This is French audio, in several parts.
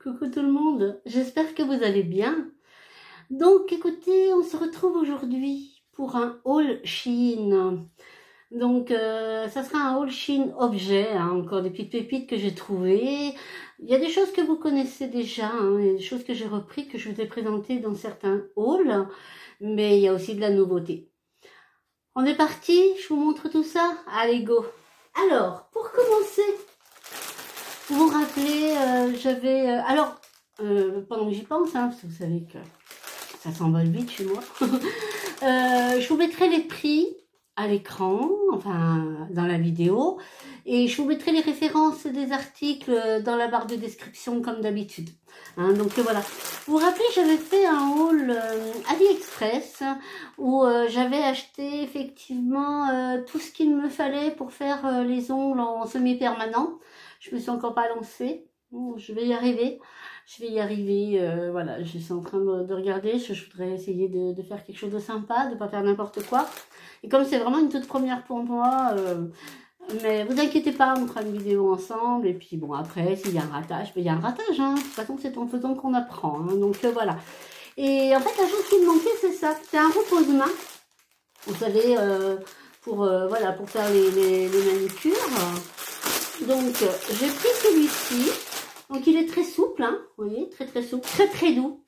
Coucou tout le monde, j'espère que vous allez bien. Donc écoutez, on se retrouve aujourd'hui pour un haul Shein. Donc ça sera un haul Shein objet, hein, encore des petites pépites que j'ai trouvées. Il y a des choses que vous connaissez déjà, hein, il y a des choses que j'ai repris, que je vous ai présentées dans certains hauls, mais il y a aussi de la nouveauté. On est parti, je vous montre tout ça. Allez go. Alors, pour commencer, vous vous rappelez, pendant que j'y pense, hein, parce que vous savez que ça s'envole vite chez moi, je vous mettrai les prix à l'écran, enfin dans la vidéo, et je vous mettrai les références des articles dans la barre de description comme d'habitude. Hein, donc voilà. Vous vous rappelez, j'avais fait un haul AliExpress où j'avais acheté effectivement tout ce qu'il me fallait pour faire les ongles en semi-permanent. Je me suis encore pas lancée. Bon, je vais y arriver. Voilà, je suis en train de regarder. Je voudrais essayer de faire quelque chose de sympa, de pas faire n'importe quoi. Et comme c'est vraiment une toute première pour moi, mais vous inquiétez pas, on fera une vidéo ensemble. Et puis bon, après, s'il y a un ratage, il y a un ratage. Hein. De toute façon, c'est en faisant qu'on apprend. Hein. Donc voilà. Et en fait, la chose qui me manquait, c'est ça. C'est un repose-main. Vous savez, pour faire les manicures. Donc, j'ai pris celui-ci. Donc, il est très souple, hein, vous voyez, très souple, très doux.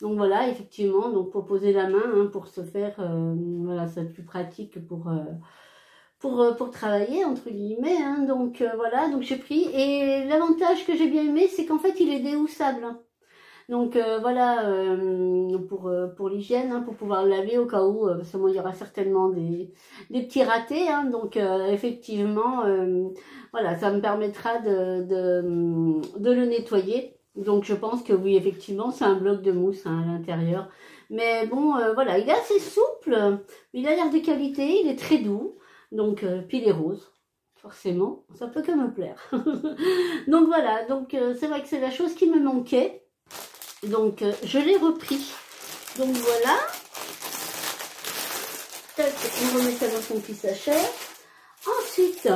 Donc, voilà, effectivement, donc pour poser la main, hein, pour se faire, voilà, c'est plus pratique pour travailler, entre guillemets. Hein, donc, voilà, donc j'ai pris. Et l'avantage que j'ai bien aimé, c'est qu'en fait, il est déhoussable. Hein. Donc pour l'hygiène, hein, pour pouvoir le laver au cas où, parce que moi il y aura certainement des petits ratés, hein, donc effectivement, voilà, ça me permettra de le nettoyer. Donc je pense que oui, effectivement, c'est un bloc de mousse hein, à l'intérieur. Mais bon, voilà, il est assez souple, il a l'air de qualité, il est très doux, donc puis il est rose. Forcément, ça peut que me plaire. Donc voilà, donc c'est vrai que c'est la chose qui me manquait. Donc, je l'ai repris. Donc, voilà. On remet ça dans son petit sachet. Ensuite,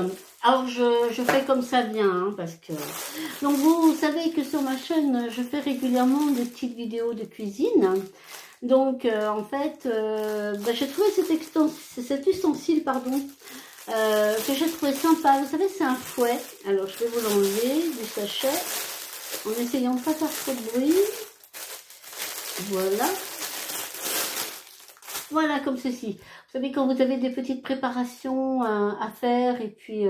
alors je fais comme ça vient, hein, parce que... Donc, vous savez que sur ma chaîne, je fais régulièrement des petites vidéos de cuisine. Donc, en fait, j'ai trouvé cet ustensile, pardon, que j'ai trouvé sympa. Vous savez, c'est un fouet. Alors, je vais vous l'enlever du sachet, en essayant de ne pas faire trop de bruit. Voilà. Voilà, comme ceci. Vous savez, quand vous avez des petites préparations à faire, et puis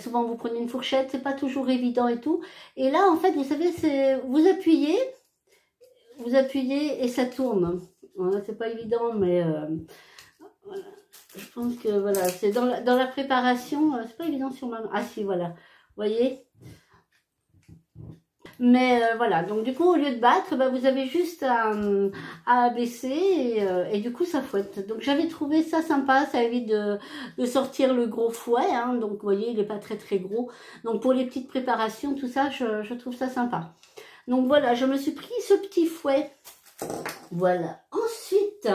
souvent vous prenez une fourchette, c'est pas toujours évident et tout. Et là, en fait, vous savez, c'est vous appuyez et ça tourne. Voilà, c'est pas évident, mais voilà. Je pense que voilà, c'est dans la préparation, c'est pas évident sur ma main. Ah si, voilà. Vous voyez? Mais voilà, donc du coup, au lieu de battre, vous avez juste à abaisser et du coup, ça fouette. Donc, j'avais trouvé ça sympa, ça évite de sortir le gros fouet. Hein, donc, vous voyez, il n'est pas très gros. Donc, pour les petites préparations, tout ça, je trouve ça sympa. Donc, voilà, je me suis pris ce petit fouet. Voilà. Ensuite...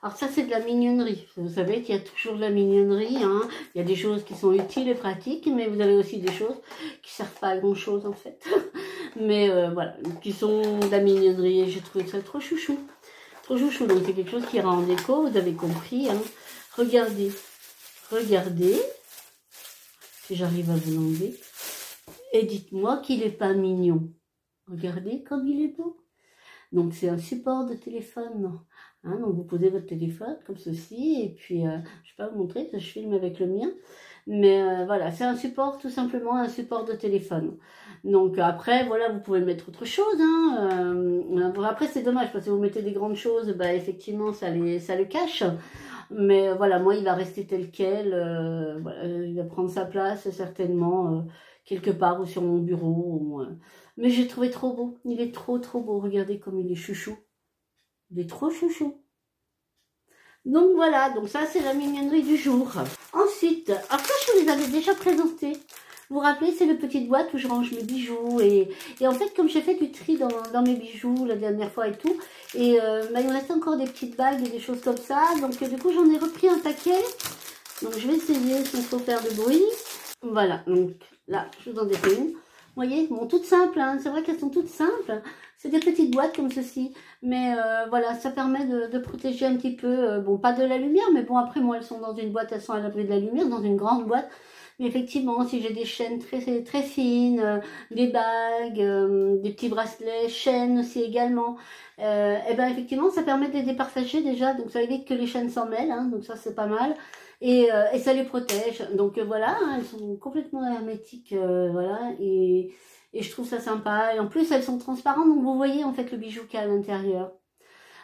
Alors ça, c'est de la mignonnerie. Vous savez qu'il y a toujours de la mignonnerie. Hein. Il y a des choses qui sont utiles et pratiques, mais vous avez aussi des choses qui servent pas à grand-chose, en fait. Mais voilà, qui sont de la mignonnerie. Et j'ai trouvé ça trop chouchou. Trop chouchou. Donc c'est quelque chose qui ira en déco, vous avez compris. Hein. Regardez. Regardez. Si j'arrive à vous l'enlever. Et dites-moi qu'il n'est pas mignon. Regardez comme il est beau. Donc c'est un support de téléphone. Hein, donc vous posez votre téléphone comme ceci et puis je ne vais pas vous montrer parce que je filme avec le mien, mais voilà, c'est un support, tout simplement un support de téléphone. Donc après voilà, vous pouvez mettre autre chose. Hein, après c'est dommage parce que si vous mettez des grandes choses, effectivement ça le cache. Mais voilà, moi il va rester tel quel. Voilà, il va prendre sa place certainement quelque part ou sur mon bureau. Mais j'ai trouvé trop beau. Il est trop beau. Regardez comme il est chouchou. Il est trop chouchou. Donc voilà, donc ça c'est la mignonnerie du jour. Ensuite, alors ça je vous les avais déjà présentés. Vous vous rappelez, c'est le petite boîte où je range mes bijoux. Et en fait, comme j'ai fait du tri dans mes bijoux la dernière fois et tout, et il me restait encore des petites bagues et des choses comme ça. Donc du coup, j'en ai repris un paquet. Donc je vais essayer sans trop faire de bruit. Voilà, donc là, je vous en ai fait une. voyez, bon, toutes simples, hein. C'est vrai qu'elles sont toutes simples. C'est des petites boîtes comme ceci. Mais voilà, ça permet de protéger un petit peu, bon, pas de la lumière, mais bon, après, moi, elles sont dans une boîte, elles sont à l'abri de la lumière, dans une grande boîte. Mais effectivement, si j'ai des chaînes très fines, des bagues, des petits bracelets, chaînes aussi également, et ben effectivement, ça permet de les départager déjà. Donc ça évite que les chaînes s'en mêlent, hein, donc ça c'est pas mal. Et ça les protège. Donc voilà, hein, elles sont complètement hermétiques, voilà. Et je trouve ça sympa. Et en plus, elles sont transparentes, donc vous voyez en fait le bijou qu'il y a à l'intérieur.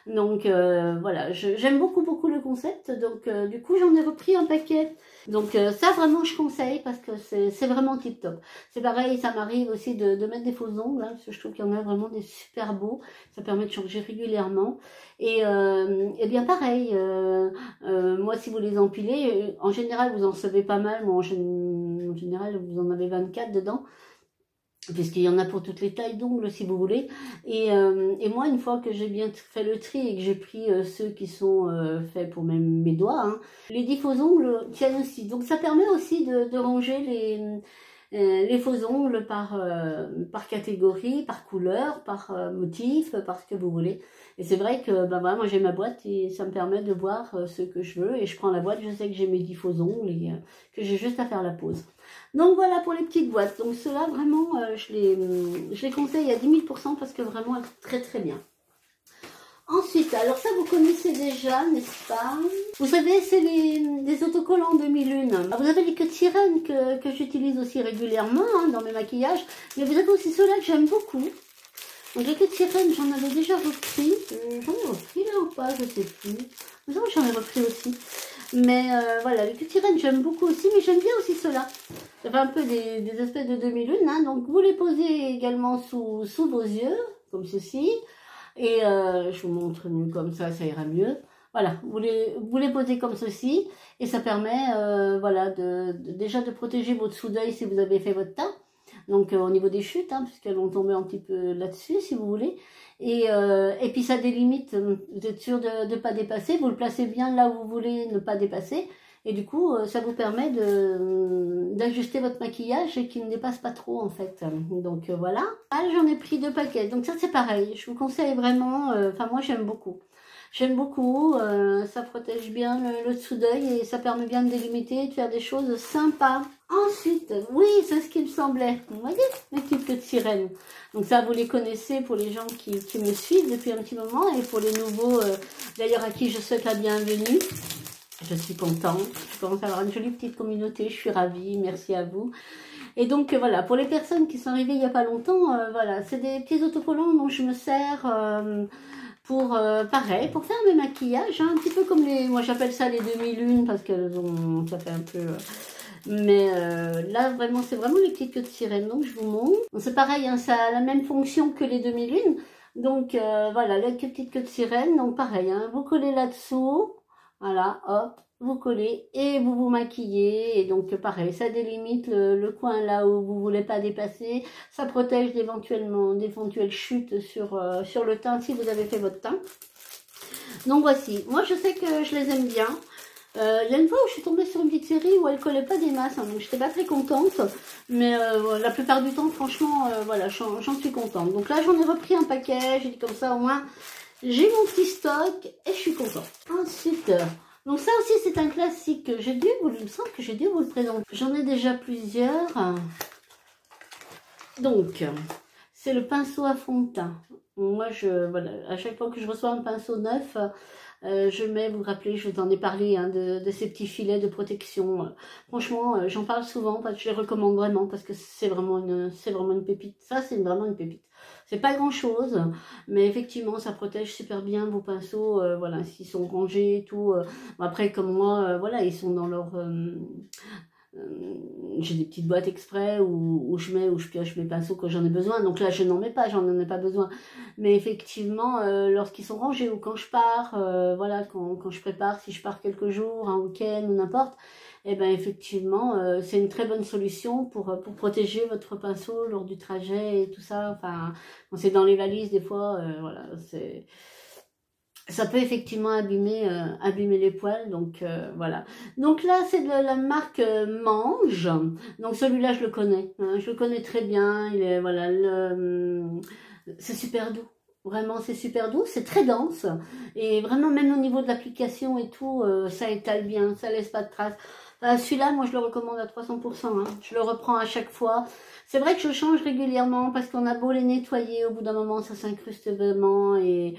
Donc voilà, j'aime beaucoup le concept, donc du coup j'en ai repris un paquet. Donc ça vraiment je conseille parce que c'est vraiment tip top. C'est pareil, ça m'arrive aussi de mettre des faux ongles, hein, parce que je trouve qu'il y en a vraiment des super beaux. Ça permet de changer régulièrement. Et bien pareil, moi si vous les empilez, en général vous en savez pas mal, moi en général vous en avez 24 dedans. Puisqu'il y en a pour toutes les tailles d'ongles si vous voulez. Et moi, une fois que j'ai bien fait le tri et que j'ai pris ceux qui sont faits pour mes doigts, hein, les 10 faux ongles tiennent aussi. Donc ça permet aussi de ranger les faux ongles par catégorie, par couleur, par motif, par ce que vous voulez. Et c'est vrai que ben voilà, moi j'ai ma boîte et ça me permet de voir ce que je veux. Et je prends la boîte, je sais que j'ai mes 10 faux ongles et que j'ai juste à faire la pose. Donc voilà pour les petites boîtes. Donc ceux-là, vraiment, je les conseille à 10 000% parce que vraiment, elles sont très bien. Ensuite, alors ça, vous connaissez déjà, n'est-ce pas? Vous savez, c'est des autocollants 2001. Alors, vous avez les queues de sirène que j'utilise aussi régulièrement hein, dans mes maquillages. Mais vous avez aussi ceux-là que j'aime beaucoup. Donc les queues de sirène, j'en avais déjà repris. J'en ai repris là ou pas, je sais plus. Non, j'en ai repris aussi. Mais voilà, les queues de sirène, j'aime beaucoup aussi. Mais j'aime bien aussi ceux-là. Ça fait un peu des espèces de 2001. Hein. Donc vous les posez également sous vos yeux, comme ceci. Et je vous montre mieux comme ça ira mieux. Voilà, vous les posez comme ceci. Et ça permet voilà, déjà de protéger votre dessous d'œil si vous avez fait votre teint. Donc au niveau des chutes, hein, puisqu'elles vont tomber un petit peu là-dessus si vous voulez. Et puis ça délimite, vous êtes sûr de ne pas dépasser. Vous le placez bien là où vous voulez ne pas dépasser. Et du coup, ça vous permet d'ajuster votre maquillage et qu'il ne dépasse pas trop en fait. Donc voilà. Ah, j'en ai pris 2 paquets. Donc ça c'est pareil. Je vous conseille vraiment. Enfin moi j'aime beaucoup. J'aime beaucoup. Ça protège bien le dessous d'œil et ça permet bien de délimiter et de faire des choses sympas. Ensuite, oui, c'est ce qui me semblait. Vous voyez, mes petites queues de sirène. Donc ça, vous les connaissez pour les gens qui me suivent depuis un petit moment et pour les nouveaux, d'ailleurs à qui je souhaite la bienvenue. Je suis contente, je commence à avoir une jolie petite communauté, je suis ravie, merci à vous. Et donc voilà, pour les personnes qui sont arrivées il n'y a pas longtemps, voilà, c'est des petits autocollants dont je me sers pour, pareil, pour faire mes maquillages, hein, un petit peu comme moi j'appelle ça les 2001 parce qu'elles ont, ça fait un peu... mais là vraiment c'est vraiment les petites queues de sirène, donc je vous montre. C'est pareil, hein, ça a la même fonction que les 2001. Donc voilà, les petites queues de sirène, donc pareil, hein, vous collez là-dessous. Voilà, hop, vous collez et vous vous maquillez. Et donc, pareil, ça délimite le coin là où vous voulez pas dépasser. Ça protège d'éventuelles chutes sur le teint si vous avez fait votre teint. Donc, voici. Moi, je sais que je les aime bien. Il y a une fois où je suis tombée sur une petite série où elle collait pas des masses. Hein, donc, j'étais pas très contente. Mais la plupart du temps, franchement, voilà, j'en suis contente. Donc là, j'en ai repris un paquet. J'ai dit comme ça, au moins... J'ai mon petit stock et je suis contente. Ensuite, donc ça aussi c'est un classique. Il me semble que j'ai dû vous le présenter. J'en ai déjà plusieurs. Donc, c'est le pinceau à fond de teint. Moi, voilà, à chaque fois que je reçois un pinceau neuf, je mets, vous vous rappelez, je vous en ai parlé, hein, de ces petits filets de protection. Franchement, j'en parle souvent parce que je les recommande vraiment parce que c'est vraiment une pépite. Ça, c'est vraiment une pépite. C'est pas grand chose, mais effectivement, ça protège super bien vos pinceaux. Voilà, s'ils sont rangés et tout. Après, comme moi, voilà, ils sont dans leur... j'ai des petites boîtes exprès où je pioche mes pinceaux quand j'en ai besoin. Donc là, je n'en mets pas, j'en ai pas besoin. Mais effectivement, lorsqu'ils sont rangés ou quand je pars, voilà, quand je prépare, si je pars quelques jours, un week-end ou n'importe, et ben effectivement, c'est une très bonne solution pour protéger votre pinceau lors du trajet et tout ça. Enfin, quand c'est dans les valises, des fois, voilà, c'est... ça peut effectivement abîmer les poils, donc voilà. Donc là, c'est de la marque Mange. Donc celui-là, je le connais, hein, je le connais très bien. Il est voilà, c'est super doux. Vraiment, c'est super doux, c'est très dense et vraiment même au niveau de l'application et tout, ça étale bien, ça laisse pas de traces. Celui-là, moi, je le recommande à 300%. Hein. Je le reprends à chaque fois. C'est vrai que je change régulièrement parce qu'on a beau les nettoyer, au bout d'un moment, ça s'incruste vraiment et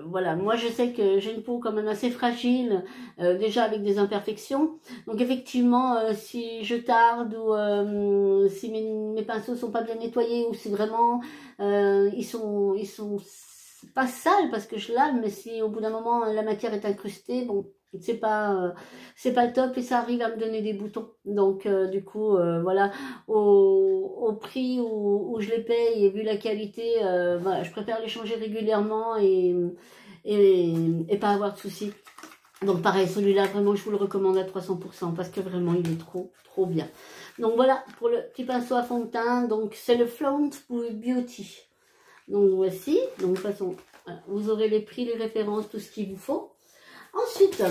voilà, moi je sais que j'ai une peau quand même assez fragile, déjà avec des imperfections. Donc effectivement, si je tarde ou si mes pinceaux sont pas bien nettoyés ou si vraiment ils sont pas sales parce que je lave, mais si au bout d'un moment la matière est incrustée, bon, c'est pas le top et ça arrive à me donner des boutons. Donc du coup, voilà, au prix où je les paye et vu la qualité, voilà, je préfère les changer régulièrement et pas avoir de soucis. Donc pareil, celui-là, vraiment, je vous le recommande à 300% parce que vraiment, il est trop, trop bien. Donc voilà, pour le petit pinceau à fond de teint, donc c'est le Flaunt Beauty. Donc voici, donc de toute façon, voilà, vous aurez les prix, les références, tout ce qu'il vous faut. Ensuite,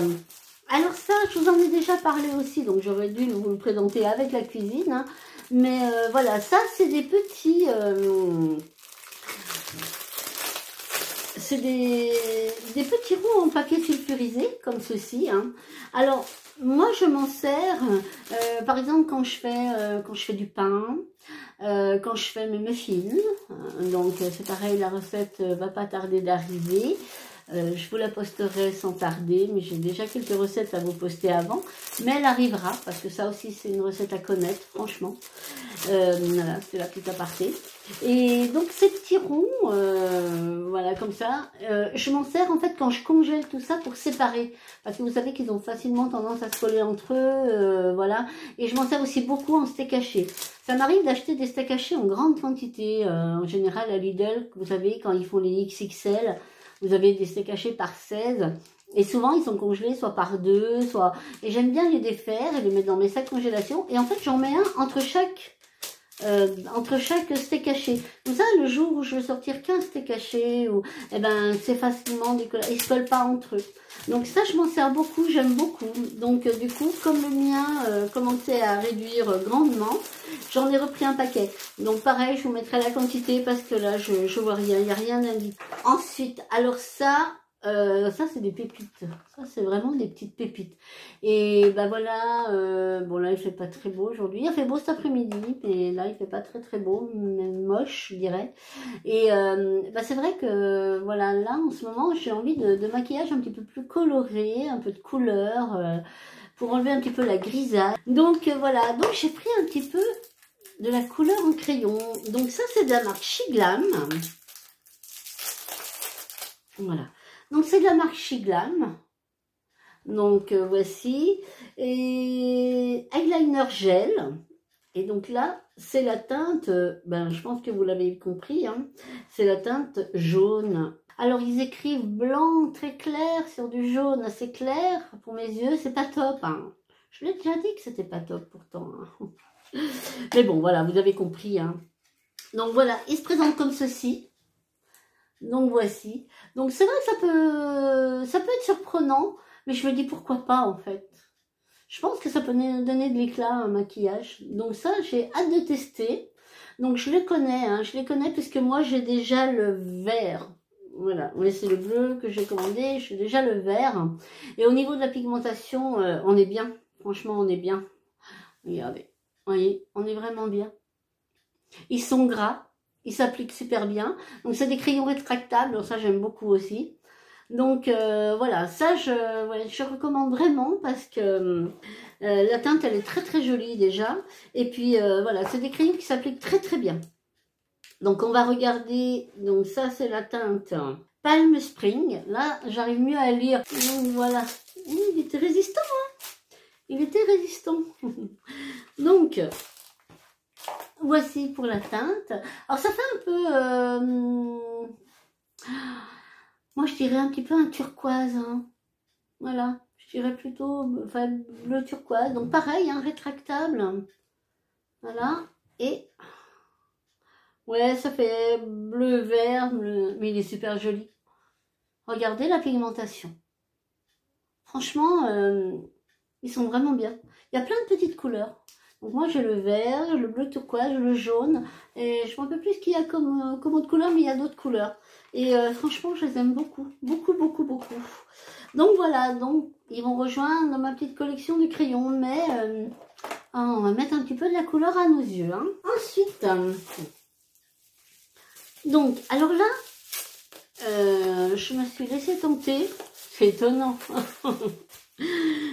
alors ça, je vous en ai déjà parlé aussi, donc j'aurais dû vous le présenter avec la cuisine. Hein, mais voilà, ça, c'est des petits... c'est des petits roues en papier sulfurisé, comme ceci. Hein. Alors, moi, je m'en sers, par exemple, quand je fais du pain, quand je fais mes muffins. Donc, c'est pareil, la recette va pas tarder d'arriver. Je vous la posterai sans tarder, mais j'ai déjà quelques recettes à vous poster avant. Mais elle arrivera, parce que ça aussi, c'est une recette à connaître, franchement. Voilà, c'est la petite aparté. Et donc, ces petits ronds, voilà, comme ça, je m'en sers en fait quand je congèle tout ça pour séparer. Parce que vous savez qu'ils ont facilement tendance à se coller entre eux, voilà. Et je m'en sers aussi beaucoup en steak haché. Ça m'arrive d'acheter des steaks hachés en grande quantité, en général à Lidl, vous savez, quand ils font les XXL. Vous avez des steaks hachés par 16. Et souvent, ils sont congelés soit par 2, soit... Et j'aime bien les défaire et les mettre dans mes sacs congélation. Et en fait, j'en mets un entre chaque steak haché. Comme ça, le jour où je veux sortir qu'un steak haché, ou, eh ben, c'est facilement décollable. Ils ne se collent pas entre eux. Donc ça, je m'en sers beaucoup, j'aime beaucoup. Donc du coup, comme le mien commençait à réduire grandement, j'en ai repris un paquet. Donc pareil, je vous mettrai la quantité parce que là, je vois rien, il n'y a rien d'indiqué. Ensuite, alors ça c'est des pépites. Ça c'est vraiment des petites pépites. Et ben voilà, bon là il fait pas très beau aujourd'hui. Il fait beau cet après-midi, mais là il fait pas très très beau, même moche je dirais. Et ben, c'est vrai que voilà, là en ce moment j'ai envie de maquillage un petit peu plus coloré, un peu de couleur, pour enlever un petit peu la grisaille. Donc voilà, donc j'ai pris un petit peu de la couleur en crayon. Donc ça c'est de la marque Shiglam. Voilà. Donc c'est de la marque Shiglam. Donc voici. Et eyeliner gel. Et donc là, c'est la teinte, ben je pense que vous l'avez compris, hein, c'est la teinte jaune. Alors ils écrivent blanc très clair sur du jaune assez clair. Pour mes yeux, c'est pas top. Hein. Je l'ai déjà dit que c'était pas top pourtant. Hein. Mais bon, voilà, vous avez compris. Hein. Donc voilà, il se présente comme ceci. Donc voici. Donc c'est vrai que ça peut être surprenant, mais je me dis pourquoi pas en fait. Je pense que ça peut donner de l'éclat à un maquillage. Donc ça, j'ai hâte de tester. Donc je les connais, hein, je les connais puisque moi j'ai déjà le vert. Voilà, oui, c'est le bleu que j'ai commandé, j'ai déjà le vert. Et au niveau de la pigmentation, on est bien. Franchement, on est bien. Regardez, vous voyez, on est vraiment bien. Ils sont gras, ils s'appliquent super bien. Donc c'est des crayons rétractables, donc ça j'aime beaucoup aussi. Donc voilà, ça je recommande vraiment parce que la teinte elle est très très jolie déjà. Et puis voilà, c'est des crayons qui s'appliquent très très bien. Donc on va regarder, donc ça c'est la teinte Palm Spring. Là j'arrive mieux à lire. Donc voilà, il était résistant, hein, il était résistant. Donc voici pour la teinte. Alors ça fait un peu... moi, je dirais un petit peu un turquoise. Hein. Voilà, je dirais plutôt enfin, bleu turquoise. Donc pareil, hein, rétractable. Voilà. Et ouais, ça fait bleu, vert, mais il est super joli. Regardez la pigmentation. Franchement, ils sont vraiment bien. Il y a plein de petites couleurs. Donc moi j'ai le vert, le bleu turquoise, le jaune. Et je ne me rappelle plus ce qu'il y a comme autre couleur, mais il y a d'autres couleurs. Et franchement, je les aime beaucoup. Beaucoup, beaucoup, beaucoup. Donc voilà, donc ils vont rejoindre ma petite collection de crayons. Mais on va mettre un petit peu de la couleur à nos yeux. Hein. Ensuite, donc, alors là, je me suis laissée tenter. C'est étonnant.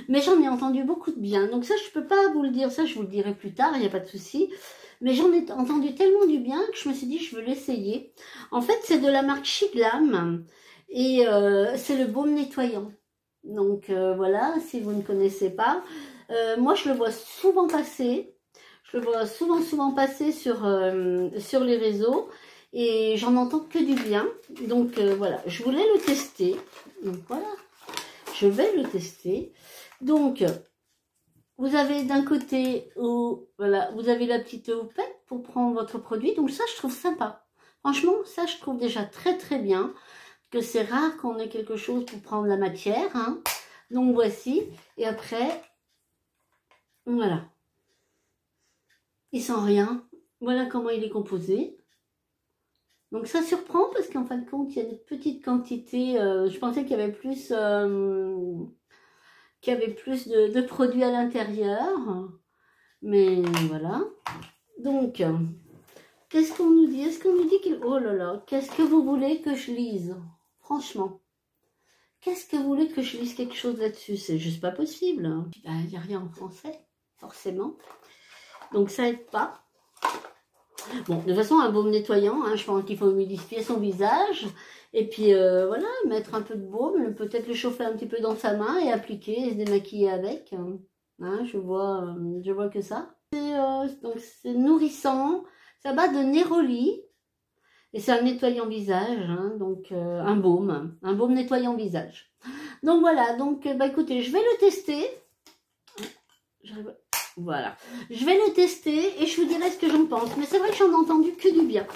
Mais j'en ai entendu beaucoup de bien. Donc ça, je peux pas vous le dire. Ça, je vous le dirai plus tard. Il n'y a pas de souci. Mais j'en ai entendu tellement du bien que je me suis dit, je veux l'essayer. En fait, c'est de la marque Shiglam. Et c'est le baume nettoyant. Donc voilà, si vous ne connaissez pas. Moi, je le vois souvent passer. Je le vois souvent passer sur les réseaux. Et j'en entends que du bien. Donc voilà, je voulais le tester. Donc voilà, je vais le tester. Donc, vous avez d'un côté, voilà, vous avez la petite houppette pour prendre votre produit. Donc ça, je trouve sympa. Franchement, ça, je trouve déjà très bien. Que c'est rare qu'on ait quelque chose pour prendre la matière. Hein. Donc voici. Et après, voilà. Il sent rien. Voilà comment il est composé. Donc ça surprend parce qu'en fin de compte, il y a une petite quantité. Je pensais qu'il y avait plus, de produits à l'intérieur. Mais voilà. Donc, qu'est-ce qu'on nous dit? Est-ce qu'on nous dit qu'il... Oh là là, qu'est-ce que vous voulez que je lise? Franchement. Qu'est-ce que vous voulez que je lise quelque chose là-dessus? C'est juste pas possible. Hein. Ben, il n'y a rien en français, forcément. Donc ça aide pas. Bon, de toute façon, un baume nettoyant, hein, je pense qu'il faut humidifier son visage. Et puis, voilà, mettre un peu de baume, peut-être le chauffer un petit peu dans sa main et appliquer et se démaquiller avec. Hein, je vois que ça. Donc, c'est nourrissant. Ça bat de Neroli. Et c'est un nettoyant visage, hein, donc un baume nettoyant visage. Donc voilà, donc bah écoutez, je vais le tester. Voilà, je vais le tester et je vous dirai ce que j'en pense. Mais c'est vrai que j'en ai entendu que du bien.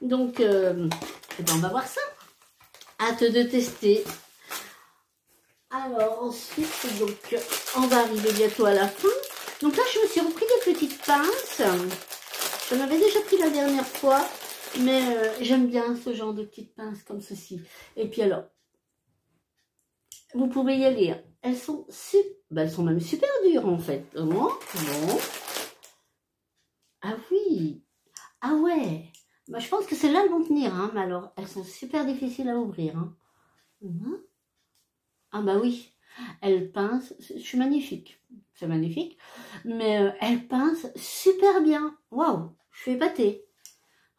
Donc, eh ben on va voir ça. Hâte de tester. Alors ensuite, donc on va arriver bientôt à la fin. Donc là, je me suis repris des petites pinces. J'en avais déjà pris la dernière fois. Mais j'aime bien ce genre de petites pinces comme ceci. Et puis alors, vous pouvez y aller. Elles sont elles sont même super dures en fait. Bon. Ah oui. Ah ouais. Bah, je pense que celles-là vont tenir. Hein, mais alors, elles sont super difficiles à ouvrir. Hein. Ah bah oui. Elles pincent. C'est magnifique. C'est magnifique. Mais elles pincent super bien. Waouh. Je suis épatée.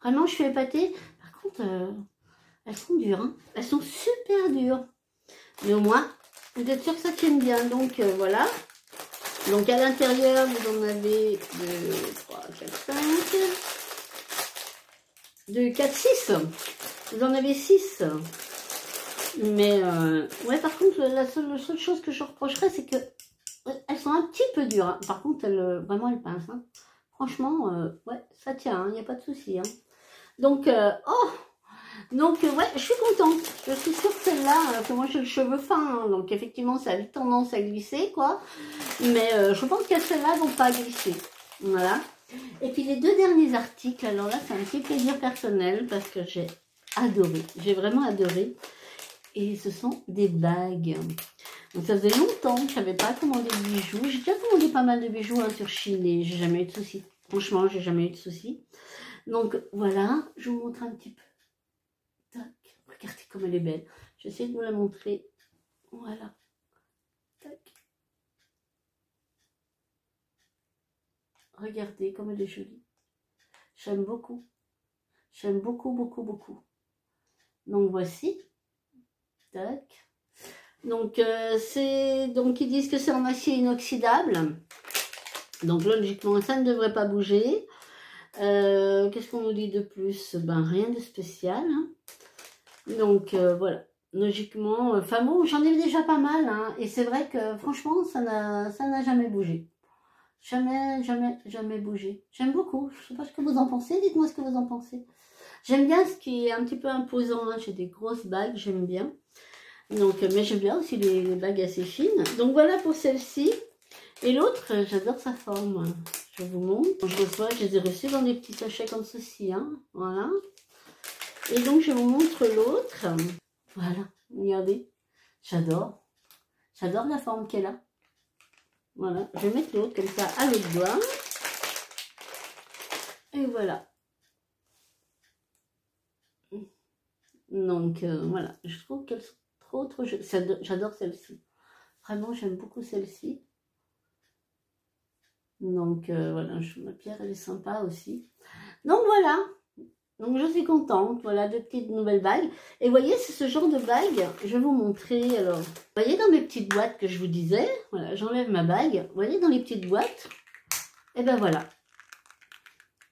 Vraiment, je suis épatée. Par contre, elles sont dures. Hein. Elles sont super dures. Mais au moins, vous êtes sûr que ça tienne bien. Donc, voilà. Donc, à l'intérieur, vous en avez 2, 3, 4, 5. 2, 4, 6. Vous en avez 6. Mais, ouais, par contre, la seule chose que je reprocherais, c'est que elles sont un petit peu dures. Hein. Par contre, vraiment, elles pincent. Hein. Franchement, ouais, ça tient. Il n'y a pas de souci. Hein. Donc, ouais, je suis contente. Je suis sûre que celle-là, que moi j'ai le cheveu fin, hein, donc effectivement ça a vite tendance à glisser, quoi. Mais je pense que celles-là vont pas glisser. Voilà. Et puis les 2 derniers articles, alors là c'est un petit plaisir personnel parce que j'ai adoré. J'ai vraiment adoré. Et ce sont des bagues. Donc ça faisait longtemps que je n'avais pas commandé de bijoux. J'ai déjà commandé pas mal de bijoux hein, sur Chine et j'ai jamais eu de soucis. Franchement, j'ai jamais eu de soucis. Donc voilà, je vous montre un petit peu. Tac, regardez comme elle est belle. Je vais essayer de vous la montrer. Voilà. Tac. Regardez comme elle est jolie. J'aime beaucoup. J'aime beaucoup, beaucoup, beaucoup. Donc voici. Tac. Donc ils disent que c'est en acier inoxydable. Donc logiquement ça ne devrait pas bouger. Qu'est-ce qu'on nous dit de plus? Ben rien de spécial. Hein. Donc voilà. Logiquement, enfin bon, j'en ai déjà pas mal. Hein, et c'est vrai que franchement, ça n'a jamais bougé. Jamais bougé. J'aime beaucoup. Je sais pas ce que vous en pensez. Dites-moi ce que vous en pensez. J'aime bien ce qui est un petit peu imposant. Hein. J'ai des grosses bagues, j'aime bien. Donc, mais j'aime bien aussi les bagues assez fines. Donc voilà pour celle-ci. Et l'autre, j'adore sa forme. Je vous montre. Quand je reçois, je les ai reçus dans des petits sachets comme ceci. Hein. Voilà. Et donc, je vous montre l'autre. Voilà. Regardez. J'adore. J'adore la forme qu'elle a. Voilà. Je vais mettre l'autre comme ça à l'autre doigt. Et voilà. Donc, voilà. Je trouve qu'elles sont trop jolies. J'adore celle-ci. Vraiment, j'aime beaucoup celle-ci. Donc, voilà. Ma pierre, elle est sympa aussi. Donc, voilà. Donc, je suis contente. Voilà, deux petites nouvelles bagues. Et vous voyez, c'est ce genre de bague. Je vais vous montrer. Alors, vous voyez dans mes petites boîtes que je vous disais. Voilà, j'enlève ma bague. Vous voyez dans les petites boîtes. Et ben voilà.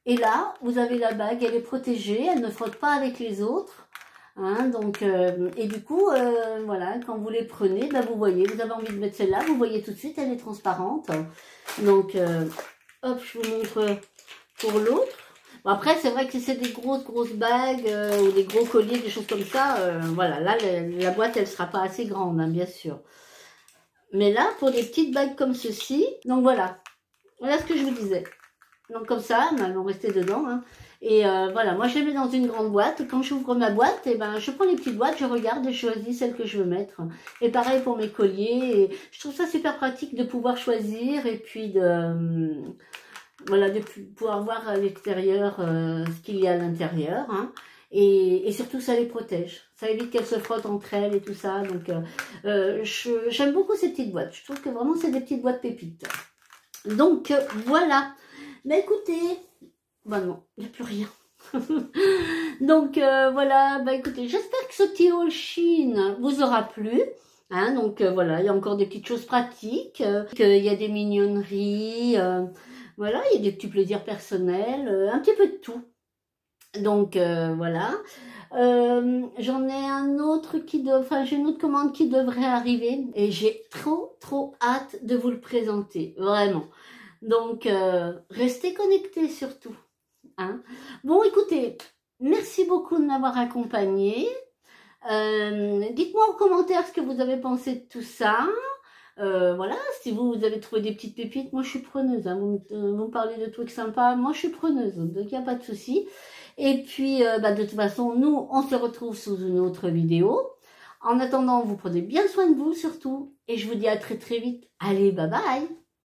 Et là, vous avez la bague. Elle est protégée. Elle ne frotte pas avec les autres. Hein, donc, et du coup, voilà, quand vous les prenez, ben vous voyez, vous avez envie de mettre celle-là, vous voyez tout de suite, elle est transparente. Donc, hop, je vous montre pour l'autre. Bon, après, c'est vrai que si c'est des grosses bagues ou des gros colliers, des choses comme ça, voilà, là, la boîte, elle sera pas assez grande, hein, bien sûr. Mais là, pour des petites bagues comme ceci, donc voilà ce que je vous disais. Donc comme ça, elles vont rester dedans. Hein. Et voilà, moi je les mets dans une grande boîte. Quand j'ouvre ma boîte, et ben, je prends les petites boîtes, je regarde et je choisis celle que je veux mettre. Et pareil pour mes colliers. Et je trouve ça super pratique de pouvoir choisir et puis de, voilà, de pouvoir voir à l'extérieur ce qu'il y a à l'intérieur. Hein. Et surtout, ça les protège. Ça évite qu'elles se frottent entre elles et tout ça. Donc, j'aime beaucoup ces petites boîtes. Je trouve que vraiment, c'est des petites boîtes pépites. Donc, voilà. Mais écoutez, bah non, il n'y a plus rien. Donc voilà, bah écoutez, j'espère que ce petit haul Chine vous aura plu. Hein, donc voilà, il y a encore des petites choses pratiques, il y a des mignonneries, voilà, il y a des petits plaisirs personnels, un petit peu de tout. Donc voilà. J'en ai un autre j'ai une autre commande qui devrait arriver et j'ai trop hâte de vous le présenter, vraiment. Donc, restez connectés surtout. Hein. Bon, écoutez, merci beaucoup de m'avoir accompagné. Dites-moi en commentaire ce que vous avez pensé de tout ça. Voilà, si vous avez trouvé des petites pépites, moi je suis preneuse. Hein. Vous me parlez de trucs sympas, moi je suis preneuse, donc il n'y a pas de souci. Et puis, de toute façon, nous, on se retrouve sous une autre vidéo. En attendant, vous prenez bien soin de vous surtout. Et je vous dis à très vite. Allez, bye bye.